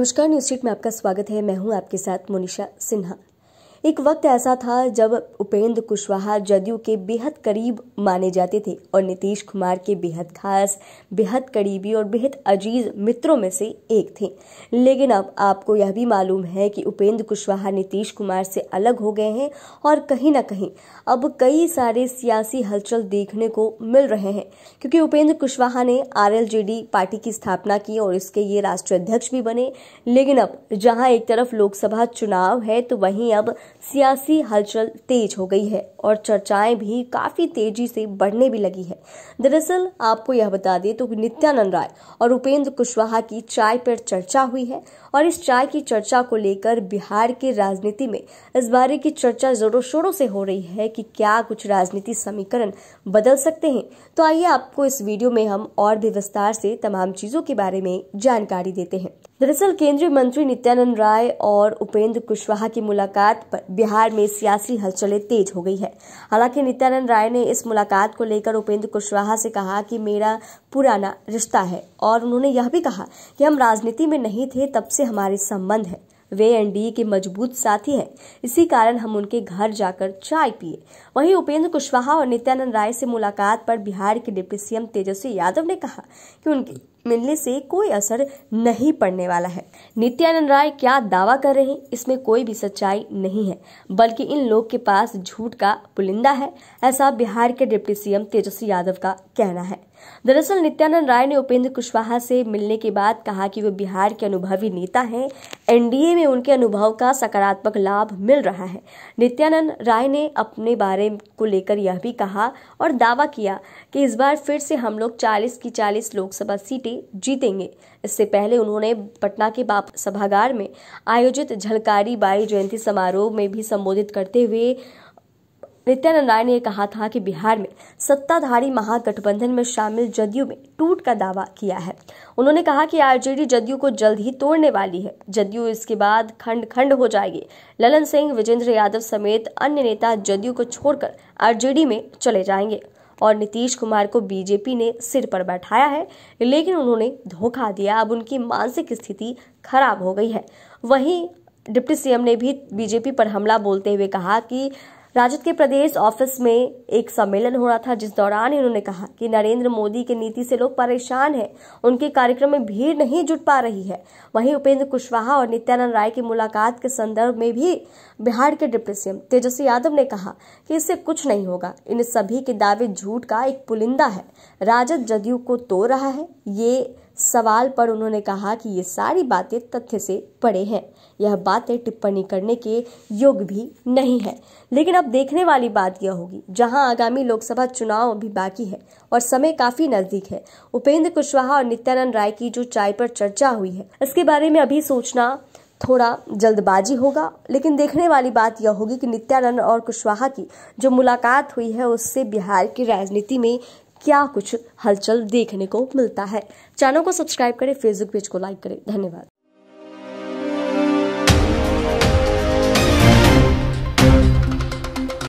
नमस्कार, news street में आपका स्वागत है। मैं हूं आपके साथ मोनिशा सिन्हा। एक वक्त ऐसा था जब उपेंद्र कुशवाहा जदयू के बेहद करीब माने जाते थे और नीतीश कुमार के बेहद खास, बेहद करीबी और बेहद अजीज मित्रों में से एक थे। लेकिन अब आपको यह भी मालूम है कि उपेंद्र कुशवाहा नीतीश कुमार से अलग हो गए हैं और कहीं ना कहीं अब कई सारे सियासी हलचल देखने को मिल रहे हैं, क्योंकि उपेंद्र कुशवाहा ने आरएलजेडी पार्टी की स्थापना की और इसके ये राष्ट्रीय अध्यक्ष भी बने। लेकिन अब जहां एक तरफ लोकसभा चुनाव है तो वहीं अब सियासी हलचल तेज हो गई है और चर्चाएं भी काफी तेजी से बढ़ने भी लगी है। दरअसल आपको यह बता दें तो नित्यानंद राय और उपेंद्र कुशवाहा की चाय पर चर्चा हुई है और इस चाय की चर्चा को लेकर बिहार की राजनीति में इस बारे की चर्चा जोरों शोरों से हो रही है कि क्या कुछ राजनीति समीकरण बदल सकते हैं। तो आइए आपको इस वीडियो में हम और भी विस्तार से तमाम चीजों के बारे में जानकारी देते हैं। दरअसल केंद्रीय मंत्री नित्यानंद राय और उपेंद्र कुशवाहा की मुलाकात पर बिहार में सियासी हलचलें तेज हो गई है। हालांकि नित्यानंद राय ने इस मुलाकात को लेकर उपेंद्र कुशवाहा से कहा कि मेरा पुराना रिश्ता है और उन्होंने यह भी कहा कि हम राजनीति में नहीं थे तब से हमारे संबंध है, वे एनडीए के मजबूत साथी हैं, इसी कारण हम उनके घर जाकर चाय पिए। वहीं उपेंद्र कुशवाहा और नित्यानंद राय से मुलाकात पर बिहार के डिप्टी सीएम तेजस्वी यादव ने कहा कि उनके मिलने से कोई असर नहीं पड़ने वाला है। नित्यानंद राय क्या दावा कर रहे हैं, इसमें कोई भी सच्चाई नहीं है, बल्कि इन लोग के पास झूठ का पुलिंदा है, ऐसा बिहार के डिप्टी सीएम तेजस्वी यादव का कहना है। दरअसल नित्यानंद राय ने उपेंद्र कुशवाहा से मिलने के बाद कहा कि वे बिहार के अनुभवी नेता हैं, एनडीए में उनके अनुभव का सकारात्मक लाभ मिल रहा है। नित्यानंद राय ने अपने बारे को लेकर यह भी कहा और दावा किया कि इस बार फिर से हम लोग 40 की 40 लोकसभा सीटें जीतेंगे। इससे पहले उन्होंने पटना के बाप सभागार में आयोजित झलकारी बाई जयंती समारोह में भी संबोधित करते हुए नित्यानंद राय ने कहा था कि बिहार में सत्ताधारी महागठबंधन में शामिल जदयू में टूट का दावा किया है। उन्होंने कहा कि आरजेडी जदयू को जल्द ही तोड़ने वाली है, जदयू इसके बाद खंड खंड हो जाएगी। ललन सिंह, विजेंद्र यादव समेत अन्य नेता जदयू को छोड़कर आरजेडी में चले जाएंगे और नीतीश कुमार को बीजेपी ने सिर पर बैठाया है, लेकिन उन्होंने धोखा दिया। अब उनकी मानसिक स्थिति खराब हो गई है। वहीं डिप्टी सीएम ने भी बीजेपी पर हमला बोलते हुए कहा कि राजद के प्रदेश ऑफिस में एक सम्मेलन हो रहा था, जिस दौरान इन्होंने कहा कि नरेंद्र मोदी की नीति से लोग परेशान हैं, उनके कार्यक्रम में भीड़ नहीं जुट पा रही है। वहीं उपेंद्र कुशवाहा और नित्यानंद राय की मुलाकात के संदर्भ में भी बिहार के डिप्टी सीएम तेजस्वी यादव ने कहा कि इससे कुछ नहीं होगा, इन सभी के दावे झूठ का एक पुलिंदा है, राजद जदयू को तोड़ रहा है। ये सवाल पर उन्होंने कहा कि ये सारी बातें तथ्य से परे हैं, यह बातें टिप्पणी करने के योग्य भी नहीं है। लेकिन अब देखने वाली बात यह होगी, जहां आगामी लोकसभा चुनाव अभी बाकी है और समय काफी नजदीक है, उपेंद्र कुशवाहा और नित्यानंद राय की जो चाय पर चर्चा हुई है, इसके बारे में अभी सोचना थोड़ा जल्दबाजी होगा। लेकिन देखने वाली बात यह होगी कि नित्यानंद और कुशवाहा की जो मुलाकात हुई है उससे बिहार की राजनीति में क्या कुछ हलचल देखने को मिलता है। चैनल को सब्सक्राइब करें, फेसबुक पेज को लाइक करें। धन्यवाद।